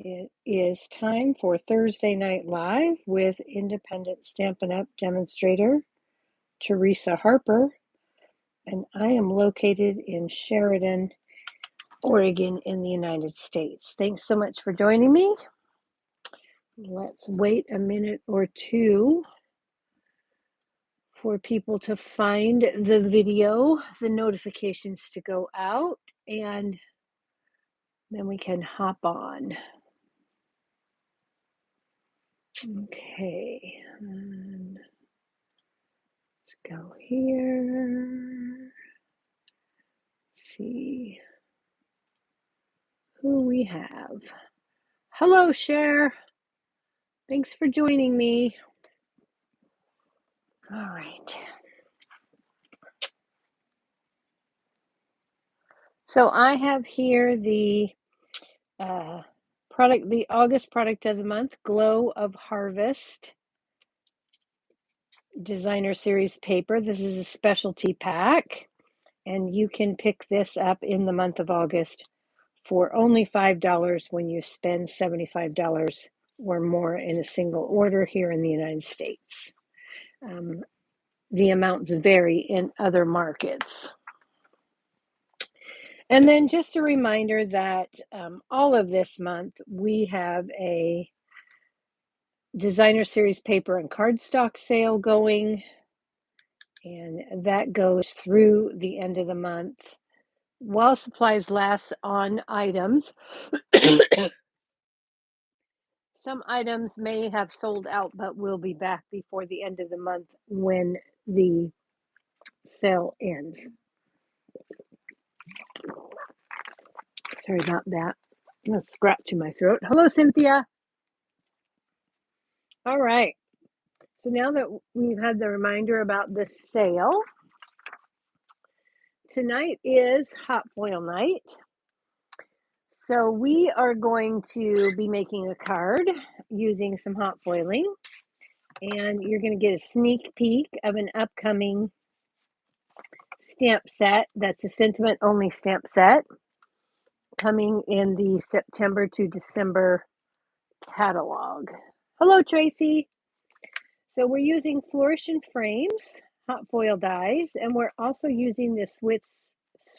It is time for Thursday Night Live with independent Stampin' Up! Demonstrator Teresa Harper, and I am located in Sheridan, Oregon in the United States. Thanks so much for joining me. Let's wait a minute or two for people to find the video, the notifications to go out, and then we can hop on. Okay, and let's go here. See who we have. Hello, Cher. Thanks for joining me. All right. So I have here the product, the August product of the month, Glow of Harvest Designer Series paper. This is a specialty pack, and you can pick this up in the month of August for only $5 when you spend $75 or more in a single order here in the United States. The amounts vary in other markets. And then just a reminder that all of this month we have a designer series paper and cardstock sale going, and that goes through the end of the month while supplies last on items. Some items may have sold out, but will be back before the end of the month when the sale ends. Sorry about that. I'm a scratch in my throat. Hello, Cynthia. All right. So now that we've had the reminder about the sale, tonight is hot foil night. So we are going to be making a card using some hot foiling, and you're going to get a sneak peek of an upcoming stamp set. That's a sentiment only stamp set coming in the September to December catalog. Hello, Tracy. So we're using Flourish and Frames hot foil dies, and we're also using the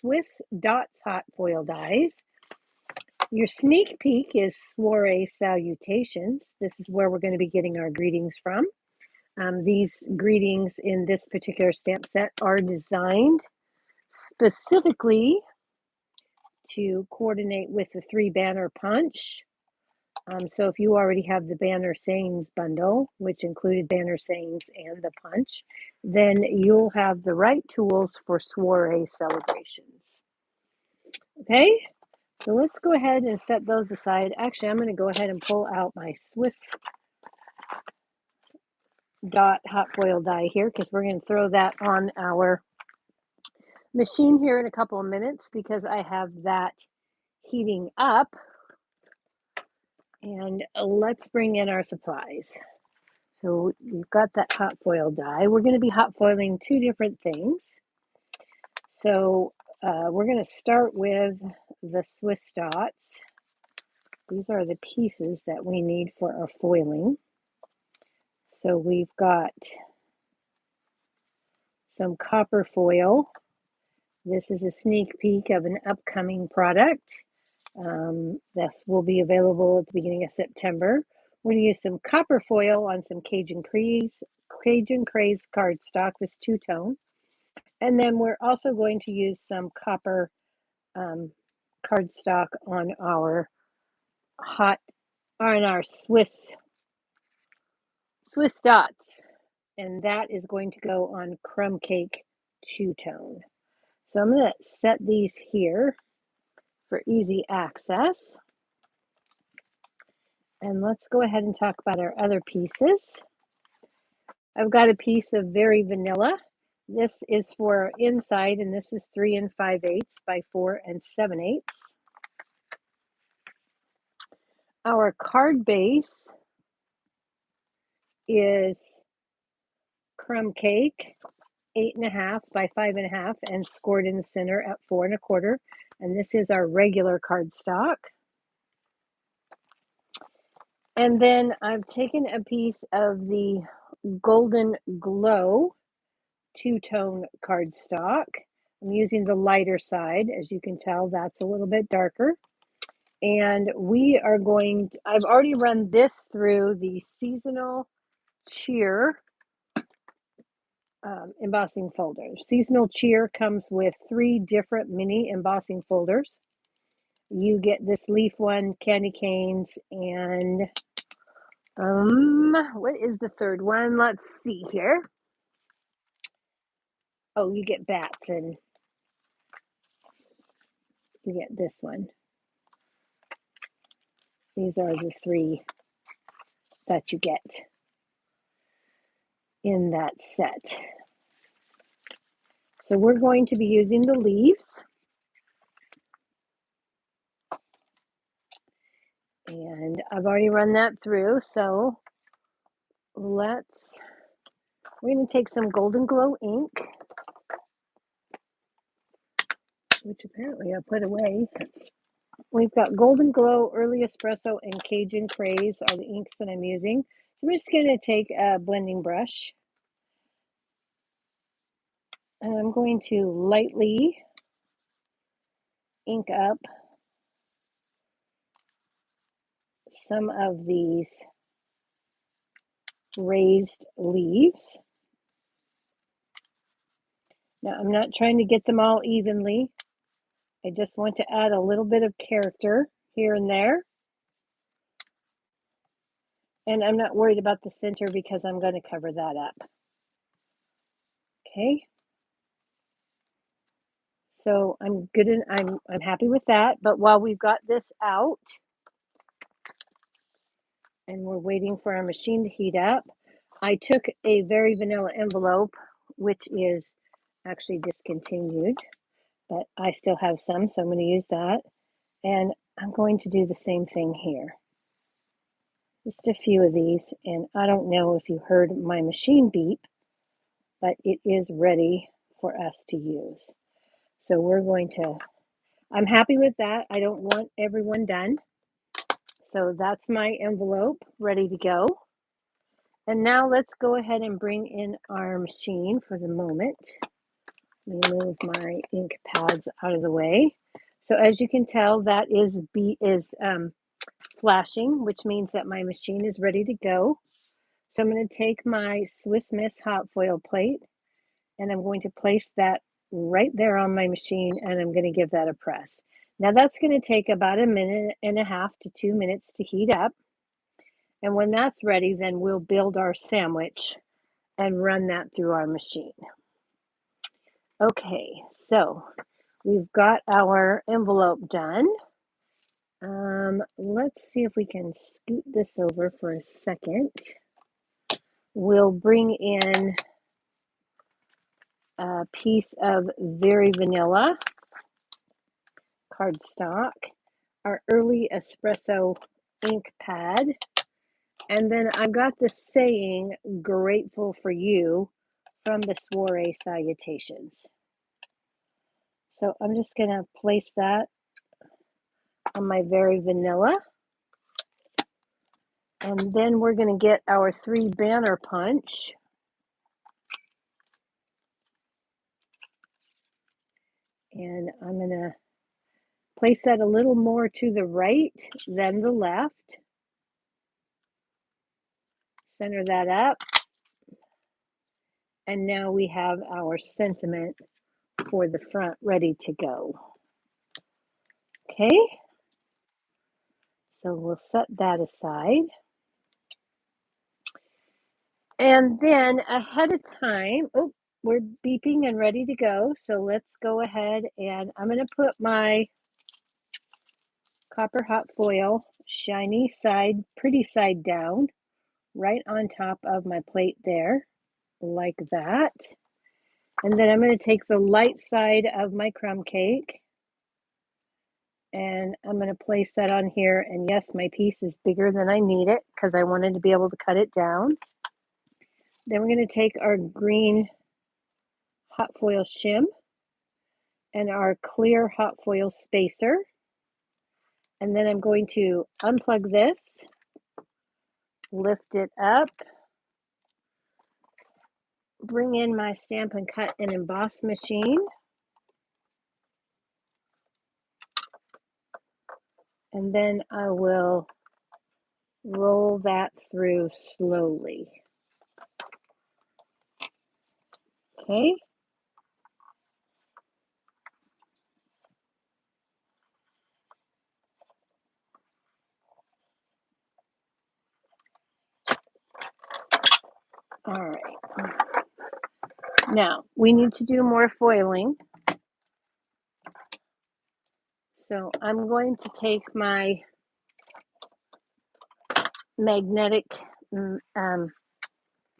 Swiss Dots hot foil dies. Your sneak peek is Soiree Salutations. This is where we're going to be getting our greetings from. These greetings in this particular stamp set are designed specifically to coordinate with the 3-banner punch. So if you already have the banner sayings bundle, which included banner sayings and the punch, then you'll have the right tools for soiree celebrations. Okay, so let's go ahead and set those aside. Actually, I'm going to go ahead and pull out my Swiss Dot hot foil die here because we're going to throw that on our machine here in a couple of minutes because I have that heating up. And let's bring in our supplies. So you've got that hot foil die. We're going to be hot foiling 2 different things. So we're going to start with the Swiss Dots. These are the pieces that we need for our foiling. So we've got some copper foil. This is a sneak peek of an upcoming product. This will be available at the beginning of September. We're going to use some copper foil on some Cajun Craze cardstock, this 2-tone. And then we're also going to use some copper cardstock on our Swiss Dots. And that is going to go on Crumb Cake 2-tone. So I'm going to set these here for easy access. And let's go ahead and talk about our other pieces. I've got a piece of Very Vanilla. This is for inside, and this is 3 5/8 by 4 7/8. Our card base is Crumb Cake, 8 1/2 by 5 1/2, and scored in the center at 4 1/4. And this is our regular cardstock. And then I've taken a piece of the Golden Glow two-tone cardstock. I'm using the lighter side. As you can tell, that's a little bit darker. And we are going, I've already run this through the Seasonal Cheer embossing folders. Seasonal Cheer comes with 3 different mini embossing folders. You get this leaf one, candy canes, and what is the third one? Let's see here. Oh, you get bats, and you get this one. These are the 3 that you get in that set. So we're going to be using the leaves. And I've already run that through, so we're going to take some Golden Glow ink, which apparently I put away. We've got Golden Glow, Early Espresso, and Cajun Craze are the inks that I'm using. So I'm just going to take a blending brush, and I'm going to lightly ink up some of these raised leaves. Now, I'm not trying to get them all evenly. I just want to add a little bit of character here and there. And I'm not worried about the center because I'm going to cover that up. Okay. So I'm good, and I'm happy with that. But while we've got this out and we're waiting for our machine to heat up, I took a Very Vanilla envelope, which is actually discontinued, but I still have some, so I'm going to use that. And I'm going to do the same thing here. Just a few of these, and I don't know if you heard my machine beep, but it is ready for us to use. So we're going to, I'm happy with that. I don't want everyone done. So that's my envelope ready to go. And now let's go ahead and bring in our machine for the moment. Let me move my ink pads out of the way. So as you can tell, that is flashing, which means that my machine is ready to go. So I'm going to take my Swiss Miss hot foil plate, and I'm going to place that right there on my machine, and I'm going to give that a press. Now that's going to take about 1.5 to 2 minutes to heat up. And when that's ready, then we'll build our sandwich and run that through our machine. Okay, so we've got our envelope done. Let's see if we can scoot this over for a second. We'll bring in a piece of Very Vanilla cardstock, our Early Espresso ink pad, and then I've got the saying, "Grateful for you," from the Soiree Salutations. So I'm just going to place that on my Very Vanilla. And then we're going to get our 3 banner punch. And I'm going to place that a little more to the right than the left. Center that up. And now we have our sentiment for the front ready to go. Okay. So we'll set that aside. And then ahead of time, oh, we're beeping and ready to go. So let's go ahead, and I'm going to put my copper hot foil shiny side, pretty side down, right on top of my plate there, like that. And then I'm going to take the light side of my crumb cake, and I'm going to place that on here. And yes, my piece is bigger than I need it because I wanted to be able to cut it down. Then we're going to take our green hot foil shim and our clear hot foil spacer. And then I'm going to unplug this lift it up, bring in my Stampin' Cut and Emboss machine, and then I will roll that through slowly. Okay. All right. Now, we need to do more foiling. So I'm going to take my magnetic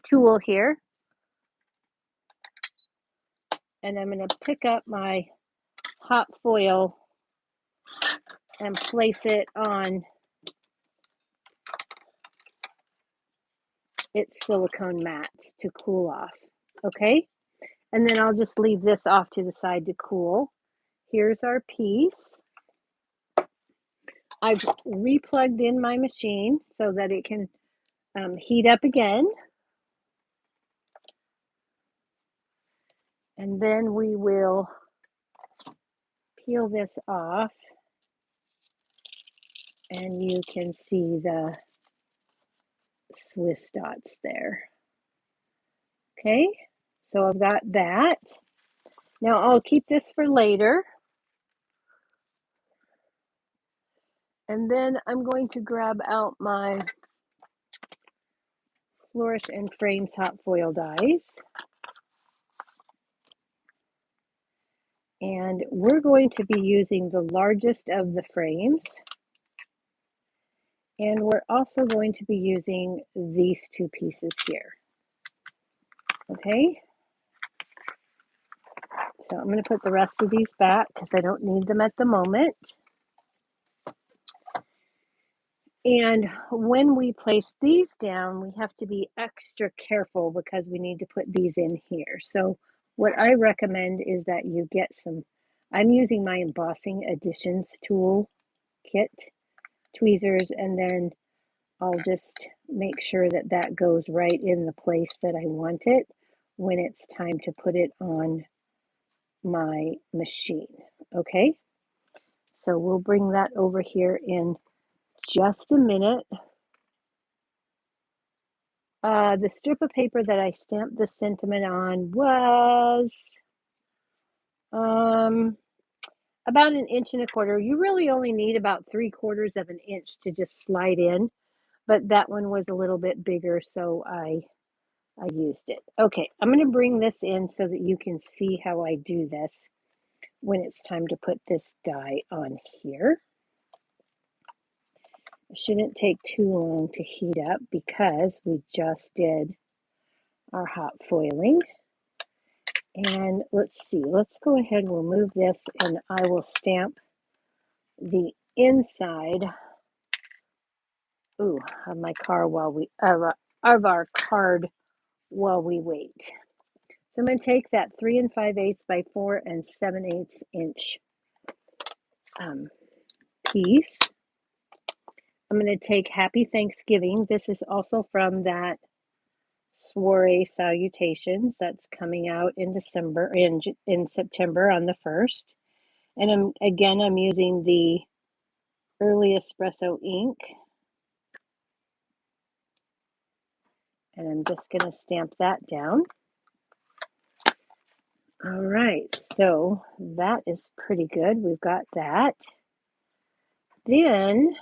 tool here, and I'm going to pick up my hot foil and place it on its silicone mat to cool off. Okay, and then I'll just leave this off to the side to cool. Here's our piece. I've replugged in my machine so that it can heat up again. And then we will peel this off, and you can see the Swiss dots there. Okay, so I've got that. Now I'll keep this for later. And then I'm going to grab out my Flourish and Frames hot foil dies. And we're going to be using the largest of the frames. And we're also going to be using these two pieces here. Okay. So I'm going to put the rest of these back because I don't need them at the moment. And when we place these down, we have to be extra careful because we need to put these in here. So what I recommend is that you get some, I'm using my embossing additions tool kit, tweezers, and then I'll just make sure that that goes right in the place that I want it when it's time to put it on my machine. Okay, so we'll bring that over here in just a minute. The strip of paper that I stamped the sentiment on was about 1.25 inches. You really only need about 3/4 of an inch to just slide in, but that one was a little bit bigger, so I used it. Okay, I'm going to bring this in so that you can see how I do this when it's time to put this die on here. It shouldn't take too long to heat up because we just did our hot foiling. And let's see, let's go ahead, we'll move this, and I will stamp the inside of my car while we of our card while we wait. So I'm going to take that 3 5/8 by 4 7/8 inch piece. I'm going to take Happy Thanksgiving. This is also from that Soiree Salutations that's coming out in September on the 1st. And I'm using the Early Espresso ink. And I'm just going to stamp that down. All right, so that is pretty good. We've got that. Then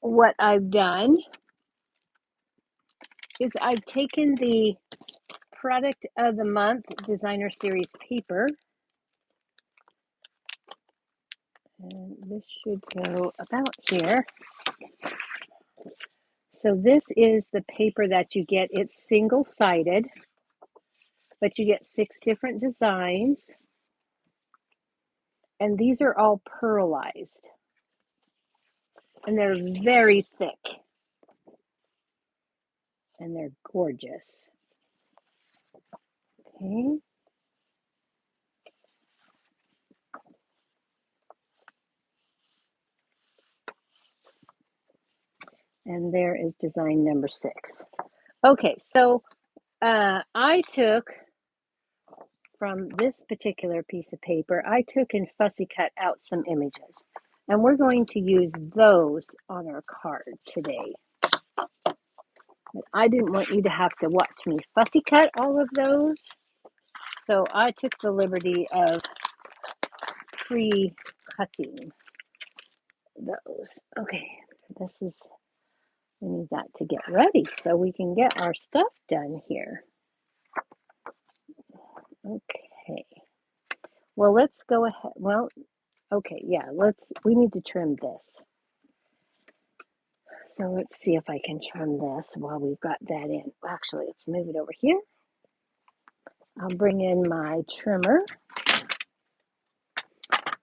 what I've done is I've taken the Product of the Month Designer Series paper. And this should go about here. So this is the paper that you get. It's single-sided, but you get 6 different designs. And these are all pearlized. And they're very thick. And they're gorgeous. Okay. And there is design number 6. Okay, so I took from this particular piece of paper, I took and fussy cut out some images. And we're going to use those on our card today. But I didn't want you to have to watch me fussy cut all of those. So I took the liberty of pre-cutting those. Okay, we need that to get ready so we can get our stuff done here. Okay. Well, let's go ahead. Well, okay, yeah, we need to trim this. So let's see if I can trim this while we've got that in. Actually, let's move it over here. I'll bring in my trimmer.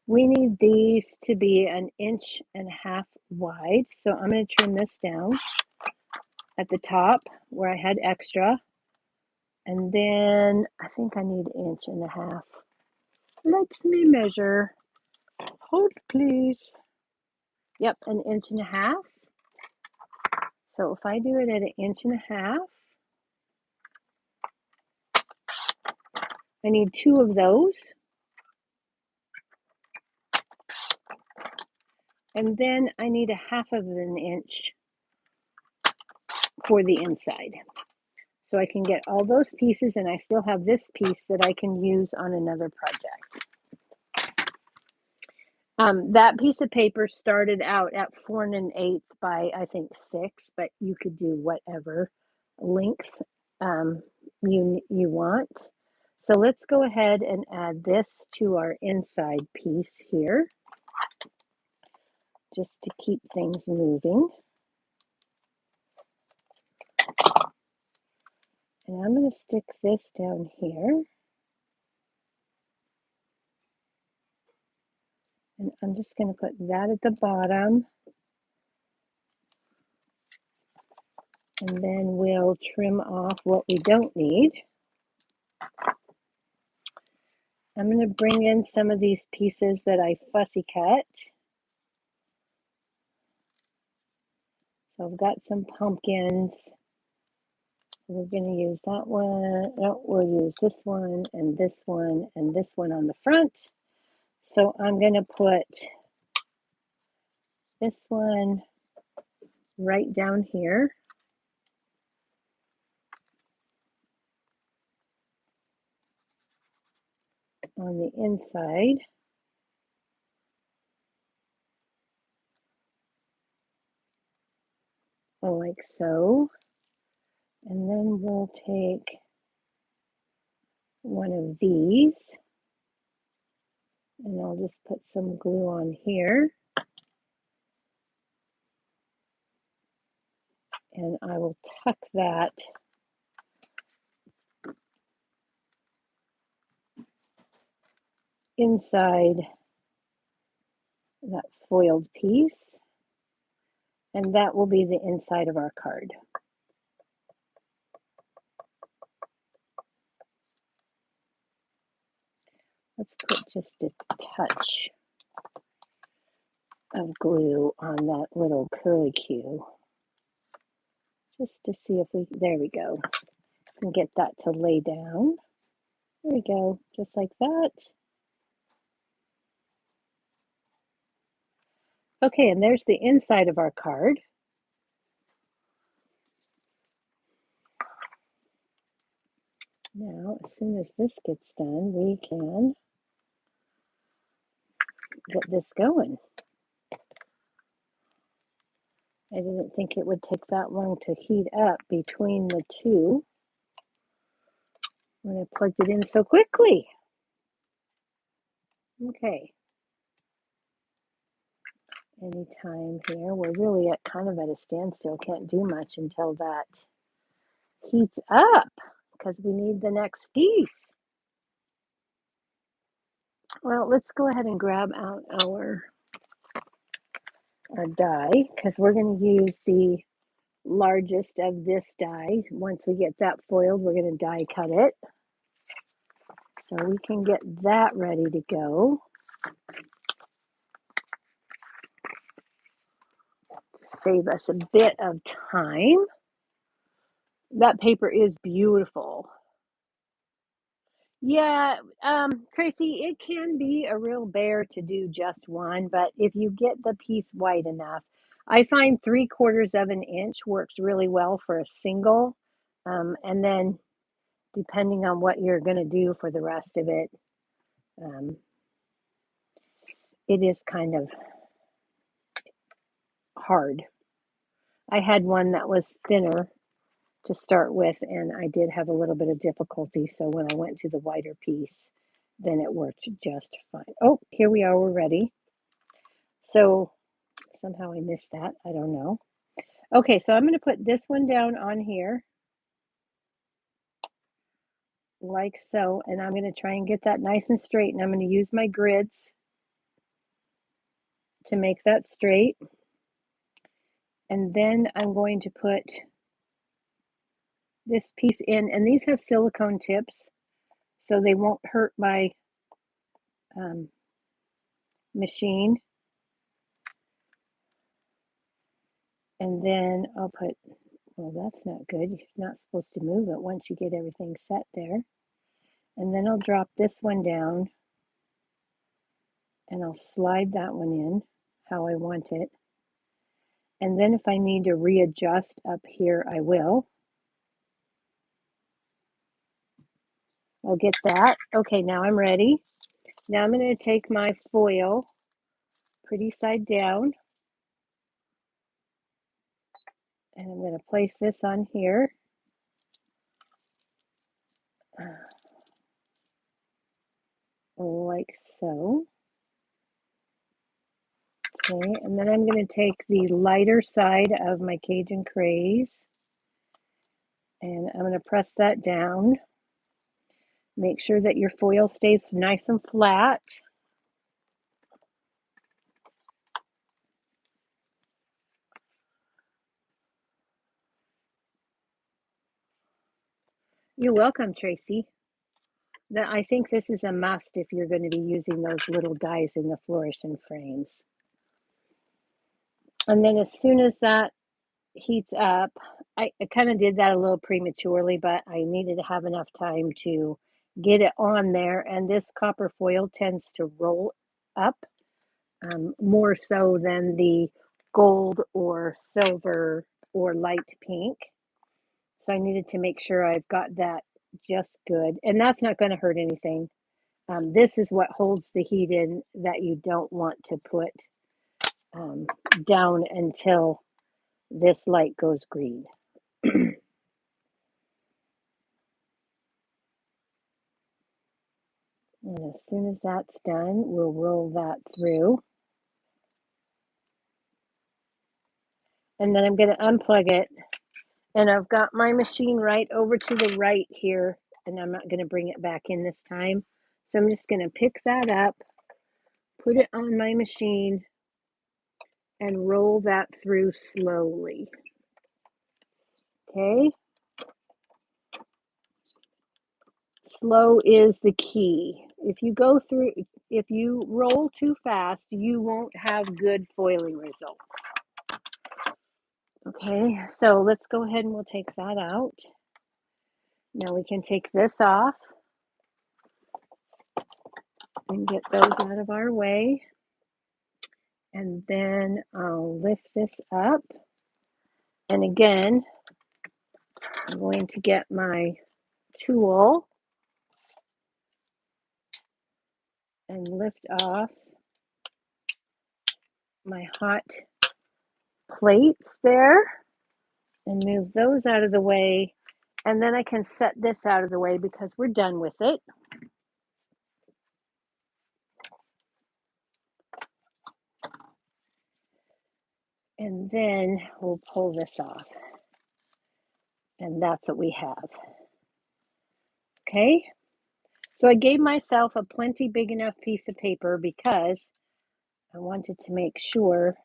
We need these to be 1.5 inches wide. So I'm going to trim this down at the top where I had extra. And then I think I need 1.5 inches. Let me measure. Hold, please. Yep, 1.5 inches. So if I do it at 1.5 inches, I need 2 of those. And then I need 1/2 inch for the inside. So I can get all those pieces, and I still have this piece that I can use on another project. That piece of paper started out at 4 1/8 by, I think, 6, but you could do whatever length you want. So let's go ahead and add this to our inside piece here, just to keep things moving. And I'm going to stick this down here. And I'm just going to put that at the bottom. And then we'll trim off what we don't need. I'm going to bring in some of these pieces that I fussy cut. So I've got some pumpkins. We're going to use that one. No, we'll use this one and this one and this one on the front. So I'm going to put this one right down here. On the inside. Like so. And then we'll take one of these. And I'll just put some glue on here. And I will tuck that inside that foiled piece. And that will be the inside of our card. Let's put just a touch of glue on that little curlicue. Just to see if there we go. And get that to lay down. There we go, just like that. Okay, and there's the inside of our card. Now, as soon as this gets done, we can get this going. I didn't think it would take that long to heat up between the two when I plugged it in so quickly. Okay. Anytime here, we're really kind of at a standstill. Can't do much until that heats up because we need the next piece. Well, let's go ahead and grab out our die because we're going to use the largest of this die. Once we get that foiled, we're going to die cut it. So we can get that ready to go. save us a bit of time. That paper is beautiful. Yeah, Tracy, it can be a real bear to do just one, but if you get the piece wide enough, I find 3/4 of an inch works really well for a single. And then depending on what you're going to do for the rest of it, um, it is kind of hard. I had one that was thinner to start with, and I did have a little bit of difficulty. So when I went to the wider piece, then it worked just fine. Oh, here we are, we're ready. So somehow I missed that. I don't know. Okay, so I'm going to put this one down on here like so, and I'm going to try and get that nice and straight, and I'm going to use my grids to make that straight. And then I'm going to put this piece in, and these have silicone tips, so they won't hurt my machine. And then I'll put, well, that's not good. You're not supposed to move it once you get everything set there. And then I'll drop this one down, and I'll slide that one in how I want it. And then if I need to readjust up here, I will. I'll get that. Okay, now I'm ready. Now I'm going to take my foil, pretty side down, and I'm going to place this on here. Like so. Okay, and then I'm going to take the lighter side of my Cajun Craze, and I'm going to press that down. Make sure that your foil stays nice and flat. You're welcome, Tracy. I think this is a must if you're going to be using those little dies in the fluorescent frames. And then as soon as that heats up, I kind of did that a little prematurely, but I needed to have enough time to get it on there. And this copper foil tends to roll up more so than the gold or silver or light pink. So I needed to make sure I've got that just good. And that's not going to hurt anything. This is what holds the heat in that you don't want to put down until this light goes green. And as soon as that's done, we'll roll that through. And then I'm going to unplug it. And I've got my machine right over to the right here, and I'm not going to bring it back in this time. So I'm just going to pick that up, put it on my machine, and roll that through slowly. Okay? Slow is the key. If you roll too fast, you won't have good foiling results. Okay, so let's go ahead and we'll take that out. Now we can take this off and get those out of our way. And then I'll lift this up. And again, I'm going to get my tool and lift off my hot plates there and move those out of the way. And then I can set this out of the way because we're done with it. And then we'll pull this off. And that's what we have. Okay. So I gave myself a plenty big enough piece of paper because I wanted to make sure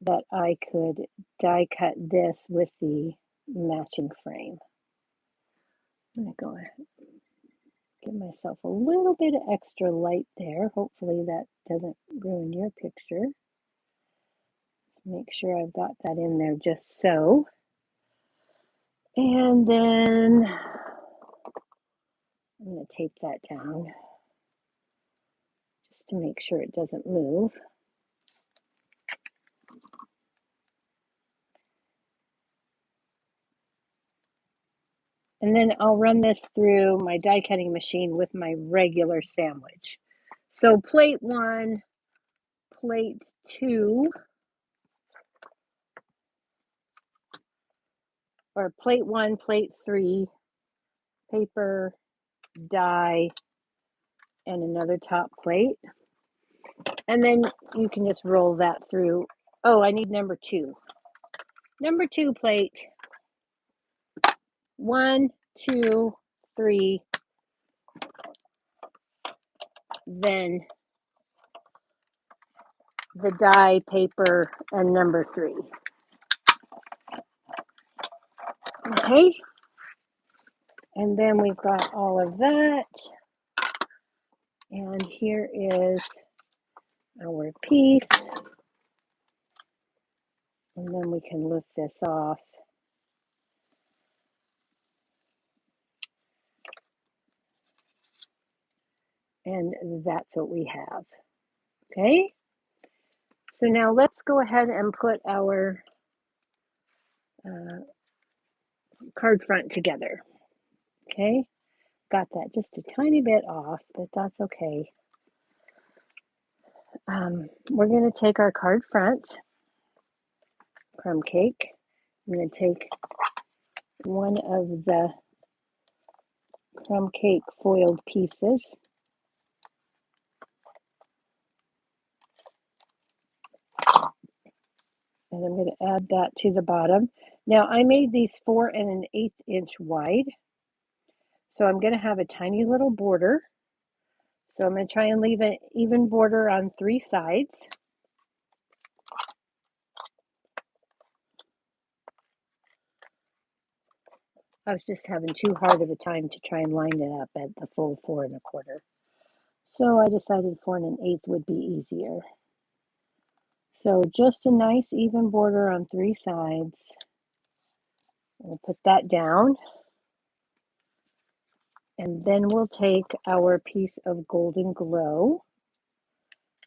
that I could die cut this with the matching frame. I'm going to go ahead and give myself a little bit of extra light there. Hopefully that doesn't ruin your picture. Make sure I've got that in there just so. And then I'm going to tape that down just to make sure it doesn't move. And then I'll run this through my die cutting machine with my regular sandwich. So plate 1, plate 2, or plate 1, plate 3, paper, die, and another top plate. And then you can just roll that through. Oh, I need number 2. Number 2 plate. 1, 2, 3. Then the die, paper, and number 3. Okay. And then we've got all of that. And here is our piece. And then we can lift this off. And that's what we have. Okay. So now let's go ahead and put our card front together. Okay. Got that just a tiny bit off, but that's okay. We're going to take our card front crumb cake. I'm going to take one of the crumb cake foiled pieces. And I'm going to add that to the bottom. Now I made these 4 1/8 inch wide. So I'm going to have a tiny little border. So I'm going to try and leave an even border on 3 sides. I was just having too hard of a time to try and line it up at the full 4 1/4. So I decided 4 1/8 would be easier. So just a nice even border on 3 sides. We'll put that down. And then we'll take our piece of Golden Glow.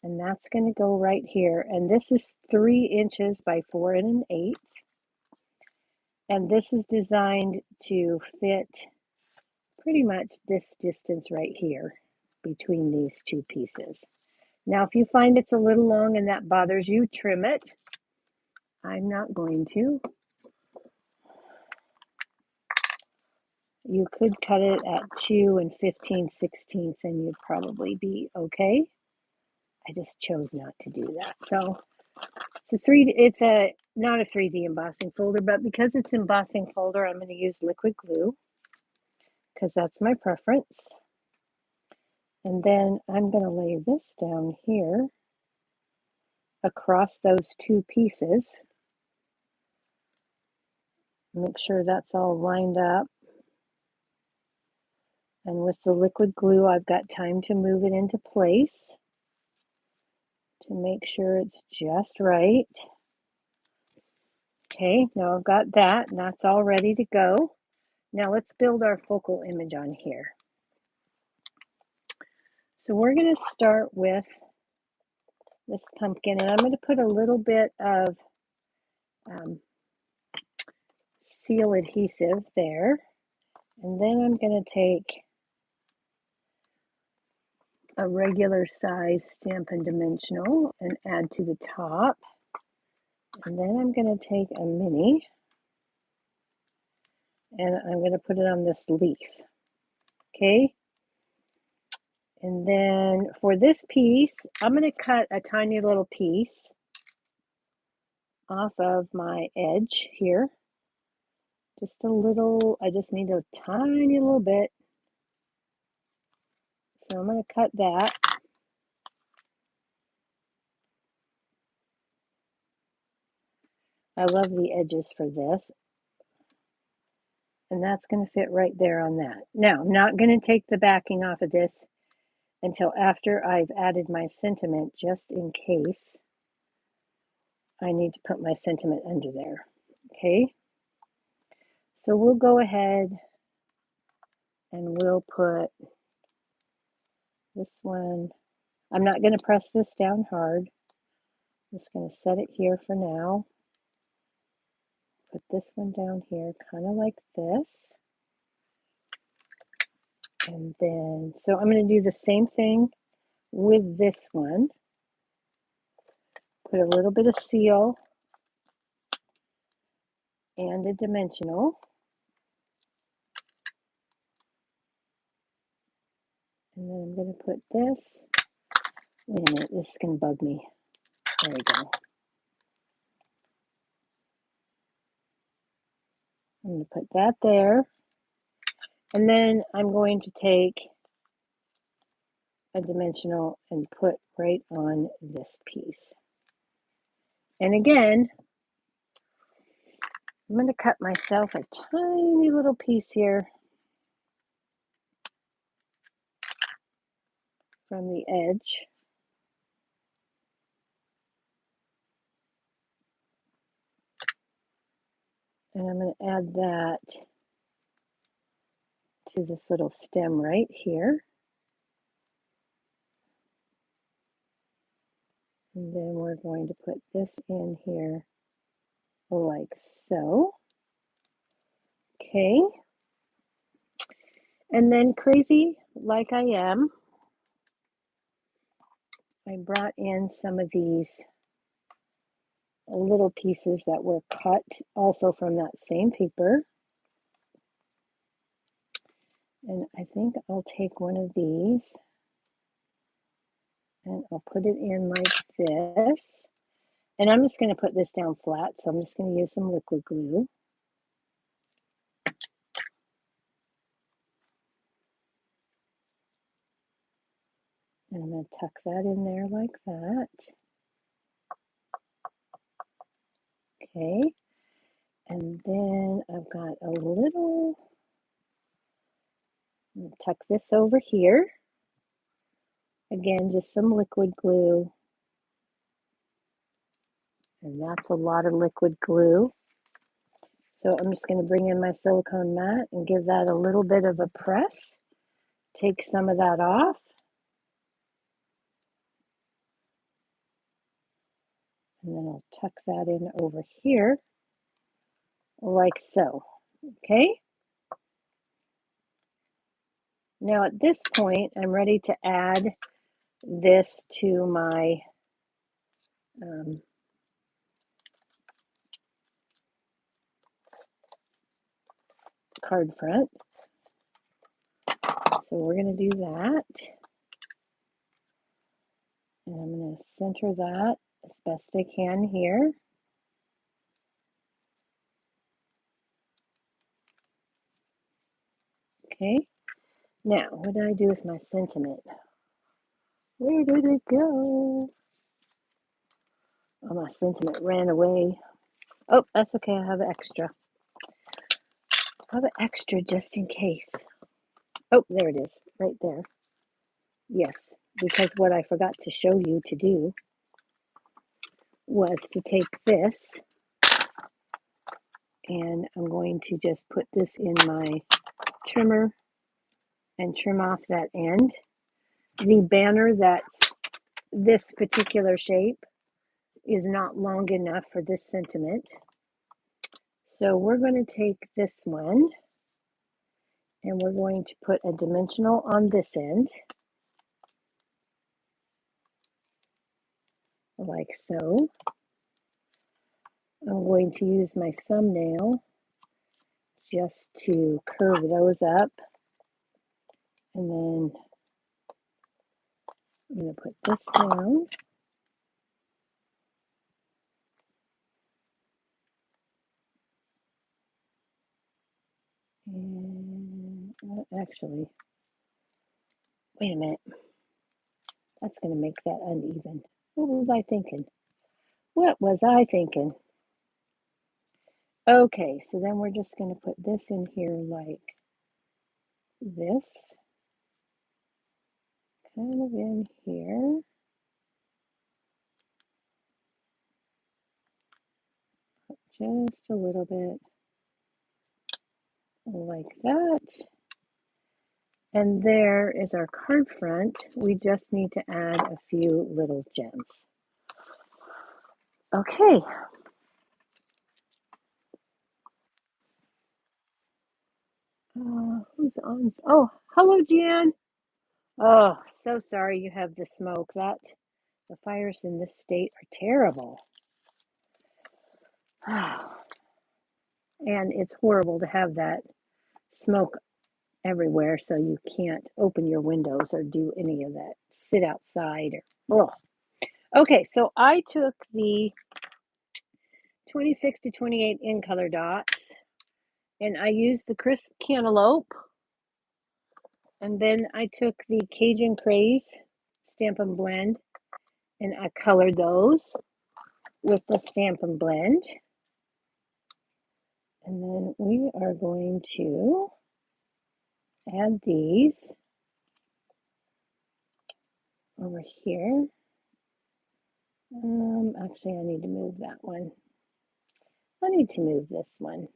And that's going to go right here. And this is 3 inches by 4 1/8. And this is designed to fit pretty much this distance right here between these 2 pieces. Now, if you find it's a little long and that bothers you, trim it. I'm not going to. You could cut it at 2 15/16 and you'd probably be okay. I just chose not to do that. So it's not a 3D embossing folder, but because it's embossing folder, I'm going to use liquid glue because that's my preference. And then I'm going to lay this down here across those 2 pieces. Make sure that's all lined up. And with the liquid glue, I've got time to move it into place to make sure it's just right. Okay, now I've got that, and that's all ready to go. Now let's build our focal image on here. So we're going to start with this pumpkin, and I'm going to put a little bit of seal adhesive there. And then I'm going to take a regular size Stampin' Dimensional and add to the top. And then I'm going to take a mini and I'm going to put it on this leaf. Okay. And then for this piece, I'm going to cut a tiny little piece off of my edge here. Just a little, I just need a tiny little bit. So I'm going to cut that. I love the edges for this. And that's going to fit right there on that. Now, I'm not going to take the backing off of this until after I've added my sentiment, just in case I need to put my sentiment under there. Okay, so we'll go ahead and we'll put this one. I'm not going to press this down hard. I'm just going to set it here for now. Put this one down here, kind of like this. And then, so I'm going to do the same thing with this one. Put a little bit of seal and a dimensional. And then I'm going to put this. Wait a minute, this is going to bug me. There we go. I'm going to put that there. And then I'm going to take a dimensional and put right on this piece. And again, I'm going to cut myself a tiny little piece here from the edge. And I'm going to add that to this little stem right here. And then we're going to put this in here like so. Okay. And then, crazy like I am, I brought in some of these little pieces that were cut also from that same paper. And I think I'll take one of these and I'll put it in like this. And I'm just going to put this down flat, so I'm just going to use some liquid glue. And I'm going to tuck that in there like that. Okay. And then I've got a little, I'm going to tuck this over here. Again, just some liquid glue. And that's a lot of liquid glue. So I'm just going to bring in my silicone mat and give that a little bit of a press. Take some of that off. And then I'll tuck that in over here, like so. Okay? Now at this point, I'm ready to add this to my card front. So we're going to do that. And I'm going to center that as best I can here. Okay. Now, what did I do with my sentiment? Where did it go? Oh, my sentiment ran away. Oh, that's okay. I have extra. I have an extra just in case. Oh, there it is. Right there. Yes, because what I forgot to show you to do was to take this and I'm going to just put this in my trimmer and trim off that end. The banner that's this particular shape is not long enough for this sentiment. So we're going to take this one and we're going to put a dimensional on this end, like so. I'm going to use my thumbnail just to curve those up. And then I'm going to put this down. And actually, wait a minute. That's going to make that uneven. What was I thinking? What was I thinking? Okay, so then we're just going to put this in here like this. Kind of in here. just a little bit like that. And there is our card front. We just need to add a few little gems. Okay. Who's on? Oh, hello, Jan. Oh, so sorry you have the smoke. The fires in this state are terrible. And it's horrible to have that smoke everywhere, so you can't open your windows or do any of that. Sit outside or okay, so I took the 26 to 28 in color dots and I used the crisp cantaloupe, and then I took the Cajun Craze Stampin' Blend and I colored those with the Stampin' Blend. And then we are going to add these over here. Actually, I need to move that one. I need to move this one.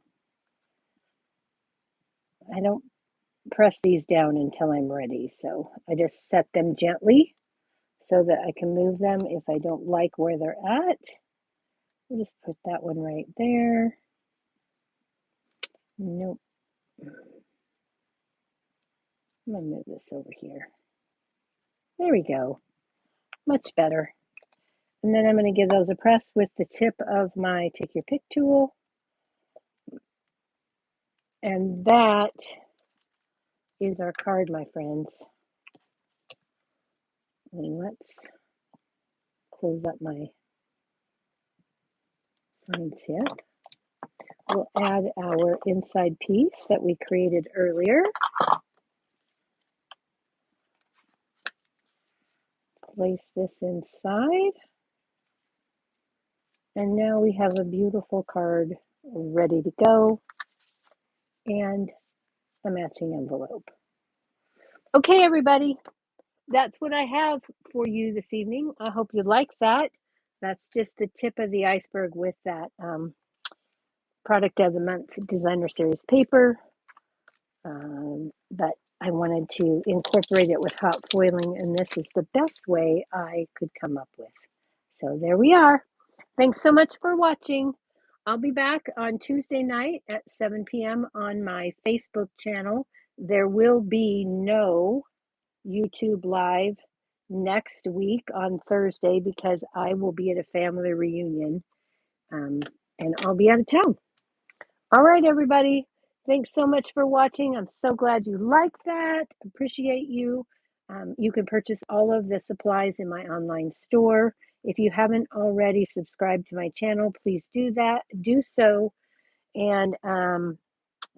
I don't press these down until I'm ready, so I just set them gently so that I can move them if I don't like where they're at. I'll just put that one right there. Nope. I'm going to move this over here. There we go. Much better. And then I'm going to give those a press with the tip of my Take Your Pick tool. And that is our card, my friends. And let's close up my fine tip. We'll add our inside piece that we created earlier. Place this inside. And now we have a beautiful card ready to go and a matching envelope. Okay, everybody, that's what I have for you this evening. I hope you like that. That's just the tip of the iceberg with that Product of the Month Designer Series paper. But I wanted to incorporate it with hot foiling, and this is the best way I could come up with. So there we are. Thanks so much for watching. I'll be back on Tuesday night at 7 p.m. on my Facebook channel. There will be no YouTube Live next week on Thursday because I will be at a family reunion and I'll be out of town. All right, everybody. Thanks so much for watching. I'm so glad you liked that. Appreciate you. You can purchase all of the supplies in my online store. If you haven't already subscribed to my channel, please do that. Do so, and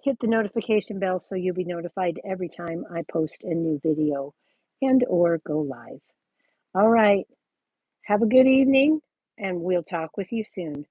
hit the notification bell so you'll be notified every time I post a new video and or go live. All right. Have a good evening, and we'll talk with you soon.